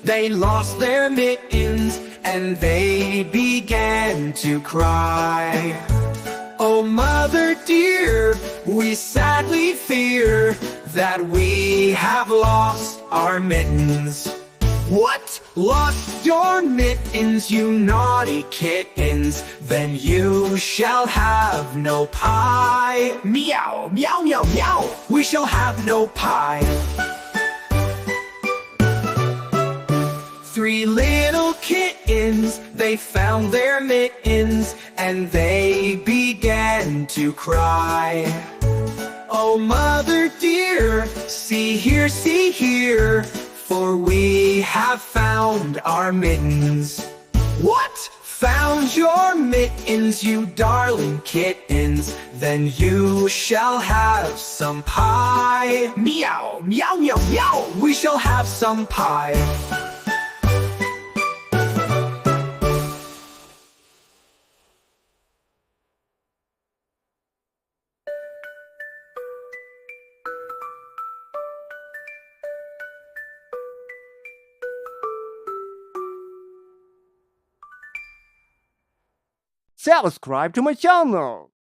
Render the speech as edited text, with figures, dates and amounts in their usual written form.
they lost their mittens, and they began to cry. Oh, mother dear, we sadly fear that we have lost our mittens. What? Lost your mittens, you naughty kittens? Then you shall have no pie. Meow, meow, meow, meow. We shall have no pie. Three little kittens, they found their mittens, and they began to cry. Oh, mother dear, see here, for we have found our mittens. What? Found your mittens, you darling kittens? Then you shall have some pie. Meow, meow, meow, meow. We shall have some pie. Subscribe to my channel.